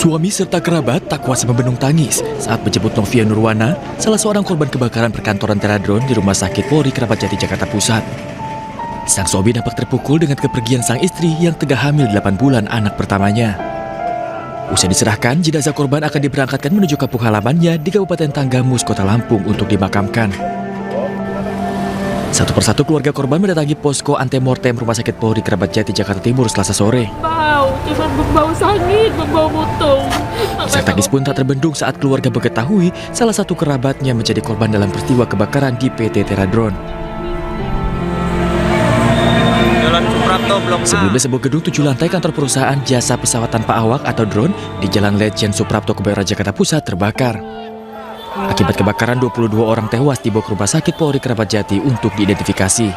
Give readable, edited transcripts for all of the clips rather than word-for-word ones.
Suami serta kerabat tak kuasa membendung tangis saat menjemput Novia Nurwana, salah seorang korban kebakaran perkantoran Teradron di Rumah Sakit Polri Kramat Jati, Jakarta Pusat. Sang suami nampak terpukul dengan kepergian sang istri yang tengah hamil 8 bulan anak pertamanya. Usai diserahkan, jenazah korban akan diberangkatkan menuju kampung halamannya di Kabupaten Tanggamus, Kota Lampung untuk dimakamkan. Satu persatu keluarga korban mendatangi posko antemortem Rumah Sakit Polri Kramat Jati, Jakarta Timur Selasa sore. Bau sakit, bau mutung. Isak tangis pun tak terbendung saat keluarga mengetahui salah satu kerabatnya menjadi korban dalam peristiwa kebakaran di PT Teradron. Jalan Suprapto Blok A. Sebelumnya sebuah gedung 7 lantai kantor perusahaan jasa pesawat tanpa awak atau drone di Jalan Letjen Suprapto, Kebayoran, Jakarta Pusat terbakar. Akibat kebakaran, 22 orang tewas dibawa ke Rumah Sakit Polri Kramat Jati untuk diidentifikasi.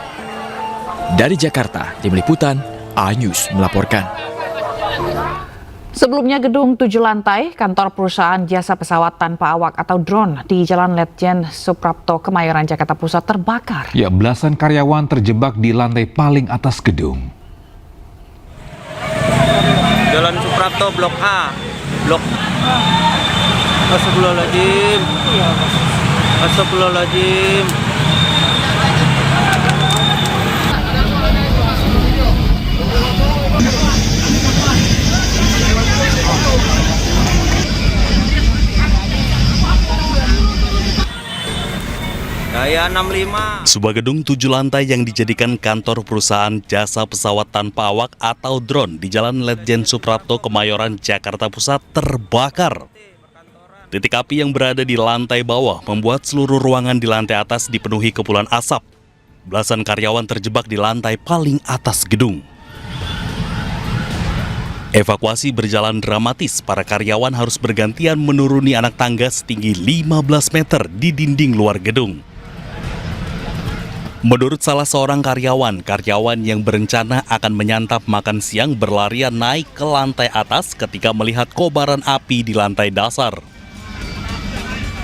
Dari Jakarta, Tim Liputan, A-News melaporkan. Sebelumnya gedung 7 lantai kantor perusahaan jasa pesawat tanpa awak atau drone di Jalan Letjen Suprapto, Kemayoran, Jakarta Pusat terbakar. Ya, belasan karyawan terjebak di lantai paling atas gedung. Jalan Suprapto Blok A. Blok Astagfirullahaladzim. Astagfirullahaladzim. Daya 65. Sebuah gedung 7 lantai yang dijadikan kantor perusahaan jasa pesawat tanpa awak atau drone di Jalan Letjen Suprapto, Kemayoran, Jakarta Pusat terbakar. Titik api yang berada di lantai bawah membuat seluruh ruangan di lantai atas dipenuhi kepulan asap. Belasan karyawan terjebak di lantai paling atas gedung. Evakuasi berjalan dramatis, para karyawan harus bergantian menuruni anak tangga setinggi 15 meter di dinding luar gedung. Menurut salah seorang karyawan yang berencana akan menyantap makan siang berlarian naik ke lantai atas ketika melihat kobaran api di lantai dasar.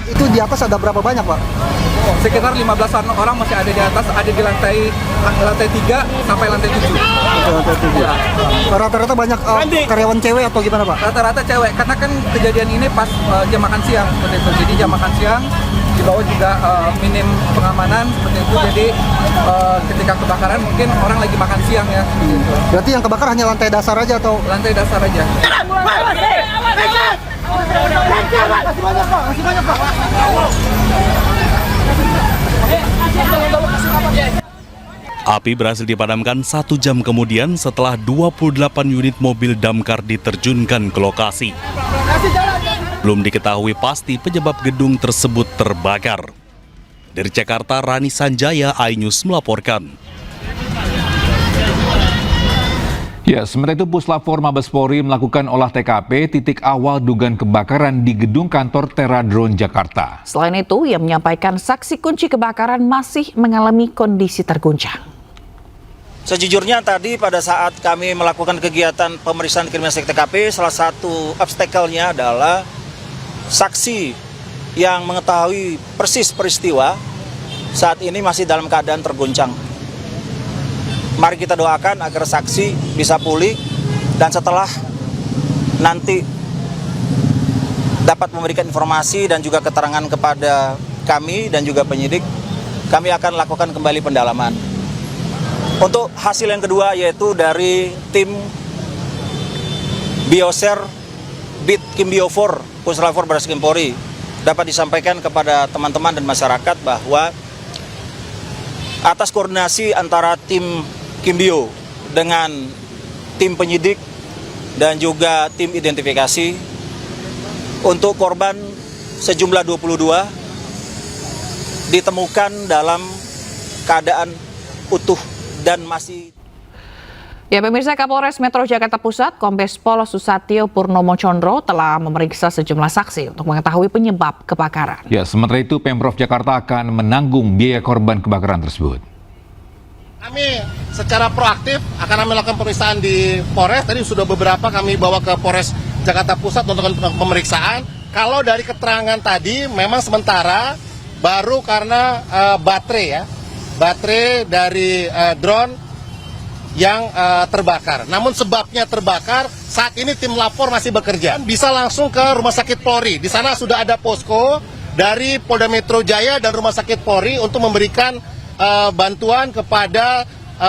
Itu di atas ada berapa banyak, Pak? Sekitar 15-an orang masih ada di atas, ada di lantai 3 sampai lantai 7. Lantai 7. Rata-rata banyak karyawan cewek atau gimana, Pak? Rata-rata cewek, karena kan kejadian ini pas jam makan siang seperti itu. Jadi jam makan siang di bawah juga minim pengamanan seperti itu. Jadi ketika kebakaran mungkin orang lagi makan siang ya. Gitu. Berarti yang kebakar hanya lantai dasar aja atau? Lantai dasar aja. Masih banyak, Pak. Api berhasil dipadamkan 1 jam kemudian setelah 28 unit mobil damkar diterjunkan ke lokasi. Belum diketahui pasti penyebab gedung tersebut terbakar. Dari Jakarta, Rani Sanjaya, A-News melaporkan. Ya, sementara itu Puslapfor Mabes Polri melakukan olah TKP titik awal dugaan kebakaran di gedung kantor Teradron, Jakarta. Selain itu, ia menyampaikan saksi kunci kebakaran masih mengalami kondisi terguncang. Sejujurnya tadi pada saat kami melakukan kegiatan pemeriksaan kriminalistik TKP, salah satu obstacle-nya adalah saksi yang mengetahui persis peristiwa saat ini masih dalam keadaan terguncang. Mari kita doakan agar saksi bisa pulih dan setelah nanti dapat memberikan informasi dan juga keterangan kepada kami dan juga penyidik, kami akan lakukan kembali pendalaman. Untuk hasil yang kedua yaitu dari tim Bioser Bit Kimbiofor Puslapfor Barreskrim Polri dapat disampaikan kepada teman-teman dan masyarakat bahwa atas koordinasi antara tim Kimbio dengan tim penyidik dan juga tim identifikasi untuk korban sejumlah 22 ditemukan dalam keadaan utuh dan masih. Ya, pemirsa, Kapolres Metro Jakarta Pusat, Kombes Pol Susatyo Purnomo Condro telah memeriksa sejumlah saksi untuk mengetahui penyebab kebakaran. Ya, sementara itu Pemprov Jakarta akan menanggung biaya korban kebakaran tersebut. Kami secara proaktif akan melakukan pemeriksaan di Polres. Tadi sudah beberapa kami bawa ke Polres Jakarta Pusat untuk pemeriksaan. Kalau dari keterangan tadi memang sementara baru karena baterai dari drone yang terbakar. Namun sebabnya terbakar, saat ini tim lapor masih bekerja. Bisa langsung ke Rumah Sakit Polri. Di sana sudah ada posko dari Polda Metro Jaya dan Rumah Sakit Polri untuk memberikan bantuan kepada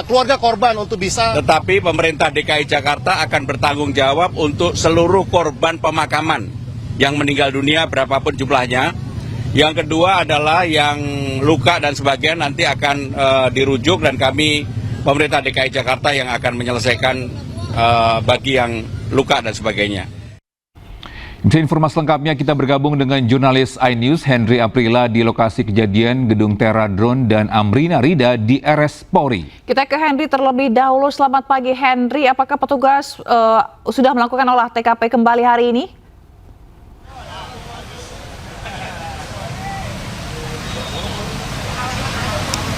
keluarga korban untuk bisa. Tetapi pemerintah DKI Jakarta akan bertanggung jawab untuk seluruh korban pemakaman yang meninggal dunia berapapun jumlahnya. Yang kedua adalah yang luka dan sebagainya nanti akan dirujuk dan kami pemerintah DKI Jakarta yang akan menyelesaikan bagi yang luka dan sebagainya. Informasi lengkapnya kita bergabung dengan jurnalis iNews Henry Aprila di lokasi kejadian Gedung Teradron dan Amrina Rida di RS Polri. Kita ke Henry terlebih dahulu. Selamat pagi Henry, apakah petugas sudah melakukan olah TKP kembali hari ini?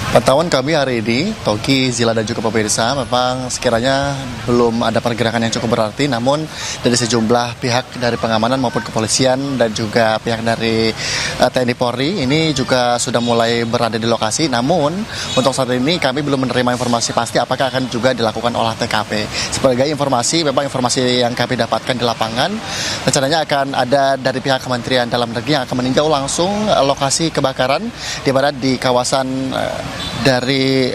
Pantauan kami hari ini, Togi, Zila dan juga pemirsa, memang sekiranya belum ada pergerakan yang cukup berarti, namun dari sejumlah pihak dari pengamanan maupun kepolisian dan juga pihak dari TNI Polri ini juga sudah mulai berada di lokasi. Namun untuk saat ini kami belum menerima informasi pasti apakah akan juga dilakukan olah TKP. Sebagai informasi, memang informasi yang kami dapatkan di lapangan, rencananya akan ada dari pihak Kementerian Dalam Negeri yang akan meninjau langsung lokasi kebakaran, di mana di kawasan dari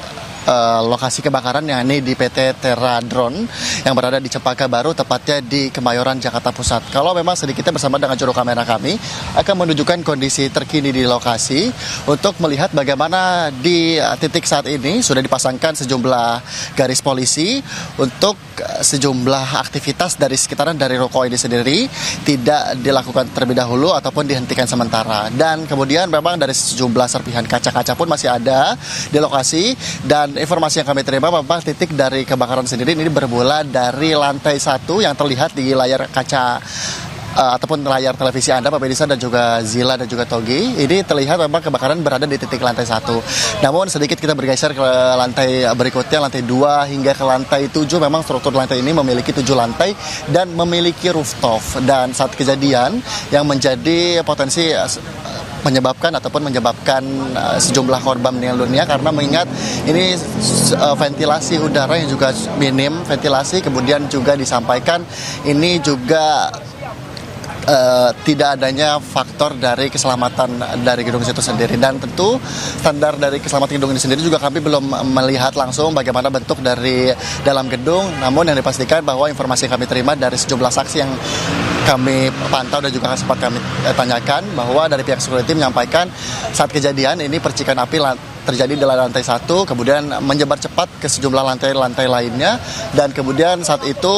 lokasi kebakaran yang ini di PT Teradron yang berada di Cempaka Baru, tepatnya di Kemayoran, Jakarta Pusat. Kalau memang sedikitnya bersama dengan juru kamera kami akan menunjukkan kondisi terkini di lokasi untuk melihat bagaimana di titik saat ini sudah dipasangkan sejumlah garis polisi untuk sejumlah aktivitas dari sekitaran dari ruko ini sendiri tidak dilakukan terlebih dahulu ataupun dihentikan sementara. Dan kemudian memang dari sejumlah serpihan kaca-kaca pun masih ada di lokasi. Dan informasi yang kami terima memang titik dari kebakaran sendiri ini bermula dari lantai 1 yang terlihat di layar kaca ataupun layar televisi Anda, Pak Pedisa dan juga Zila dan juga Togi. Ini terlihat memang kebakaran berada di titik lantai 1. Namun sedikit kita bergeser ke lantai berikutnya, lantai 2 hingga ke lantai 7. Memang struktur lantai ini memiliki 7 lantai dan memiliki rooftop. Dan saat kejadian yang menjadi potensi menyebabkan sejumlah korban meninggal dunia karena mengingat ini ventilasi udara yang juga minim ventilasi, kemudian juga disampaikan ini juga tidak adanya faktor dari keselamatan dari gedung itu sendiri. Dan tentu standar dari keselamatan gedung ini sendiri juga kami belum melihat langsung bagaimana bentuk dari dalam gedung. Namun yang dipastikan bahwa informasi yang kami terima dari sejumlah saksi yang kami pantau dan juga sempat kami tanyakan bahwa dari pihak security menyampaikan saat kejadian ini percikan api terjadi di lantai 1, kemudian menyebar cepat ke sejumlah lantai-lantai lainnya, dan kemudian saat itu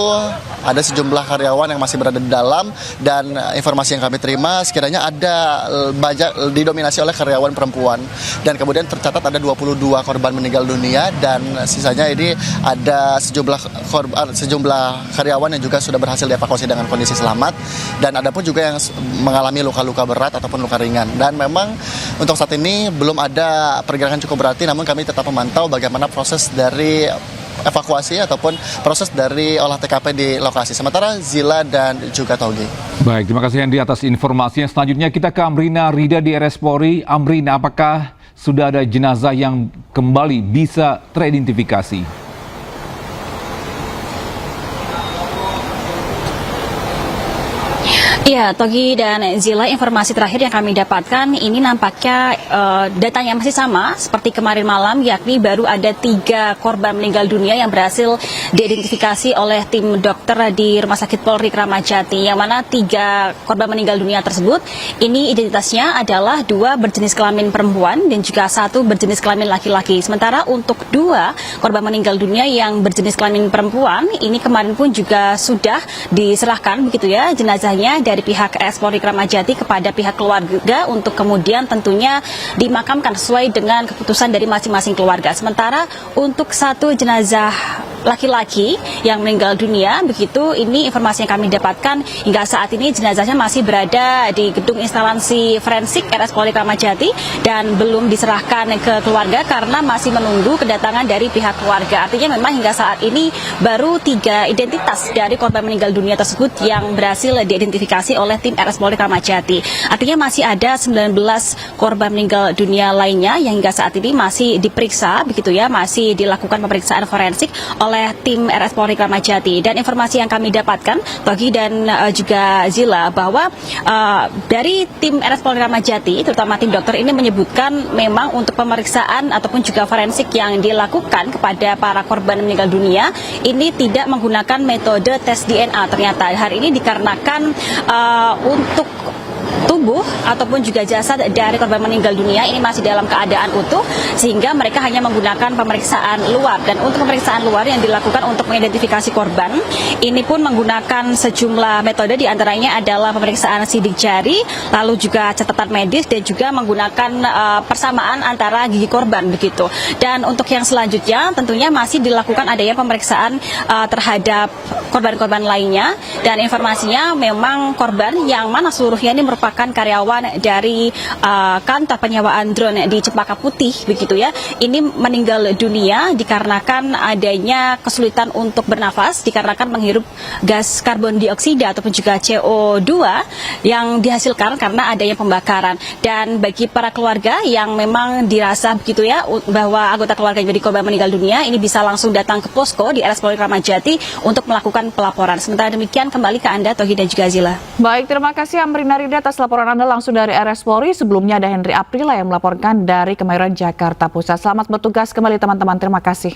ada sejumlah karyawan yang masih berada di dalam. Dan informasi yang kami terima sekiranya ada banyak didominasi oleh karyawan perempuan, dan kemudian tercatat ada 22 korban meninggal dunia, dan sisanya ini ada sejumlah karyawan yang juga sudah berhasil dievakuasi dengan kondisi selamat, dan ada pun juga yang mengalami luka-luka berat ataupun luka ringan. Dan memang untuk saat ini belum ada pergerakan cukup berarti, namun kami tetap memantau bagaimana proses dari evakuasi ataupun proses dari olah TKP di lokasi. Sementara Zila dan juga Togi. Baik, terima kasih Hendy atas informasinya. Selanjutnya kita ke Amrina Rida di RS Polri. Amrina, apakah sudah ada jenazah yang kembali bisa teridentifikasi? Ya, Togi dan Zila, informasi terakhir yang kami dapatkan ini nampaknya datanya masih sama seperti kemarin malam, yakni baru ada 3 korban meninggal dunia yang berhasil diidentifikasi oleh tim dokter di Rumah Sakit Polri Kramat Jati, yang mana 3 korban meninggal dunia tersebut ini identitasnya adalah 2 berjenis kelamin perempuan dan juga 1 berjenis kelamin laki-laki. Sementara untuk 2 korban meninggal dunia yang berjenis kelamin perempuan ini kemarin pun juga sudah diserahkan begitu ya jenazahnya dari pihak RS Polri Kramat Jati kepada pihak keluarga untuk kemudian tentunya dimakamkan sesuai dengan keputusan dari masing-masing keluarga. Sementara untuk 1 jenazah laki-laki yang meninggal dunia, begitu ini informasi yang kami dapatkan hingga saat ini jenazahnya masih berada di gedung instalasi forensik RS Polri Kramat Jati dan belum diserahkan ke keluarga karena masih menunggu kedatangan dari pihak keluarga. Artinya memang hingga saat ini baru 3 identitas dari korban meninggal dunia tersebut yang berhasil diidentifikasi oleh tim RS Polri Kramat Jati. Artinya masih ada 19 korban meninggal dunia lainnya yang hingga saat ini masih diperiksa begitu ya, masih dilakukan pemeriksaan forensik oleh oleh tim RS Polri Kramat Jati. Dan informasi yang kami dapatkan, Togi dan juga Zila, bahwa dari tim RS Polri Kramat Jati, terutama tim dokter ini menyebutkan memang untuk pemeriksaan ataupun juga forensik yang dilakukan kepada para korban meninggal dunia ini tidak menggunakan metode tes DNA. Ternyata hari ini dikarenakan untuk tubuh ataupun juga jasad dari korban meninggal dunia ini masih dalam keadaan utuh, sehingga mereka hanya menggunakan pemeriksaan luar. Dan untuk pemeriksaan luar yang dilakukan untuk mengidentifikasi korban ini pun menggunakan sejumlah metode, diantaranya adalah pemeriksaan sidik jari, lalu juga catatan medis, dan juga menggunakan persamaan antara gigi korban begitu. Dan untuk yang selanjutnya tentunya masih dilakukan adanya pemeriksaan terhadap korban-korban lainnya, dan informasinya memang korban yang mana seluruhnya ini merupakan karyawan dari kantor penyewaan drone di Cempaka Putih begitu ya. Ini meninggal dunia dikarenakan adanya kesulitan untuk bernafas dikarenakan menghirup gas karbon dioksida ataupun juga CO2 yang dihasilkan karena adanya pembakaran. Dan bagi para keluarga yang memang dirasa begitu ya bahwa anggota keluarga jadi korban meninggal dunia, ini bisa langsung datang ke posko di RS Polri Kramat Jati untuk melakukan pelaporan. Sementara demikian kembali ke Anda Tohi dan juga Zila. Baik, terima kasih Amrina Rida atas laporan Anda langsung dari RS Polri. Sebelumnya ada Henry Aprila yang melaporkan dari Kemayoran, Jakarta Pusat. Selamat bertugas kembali teman-teman, terima kasih.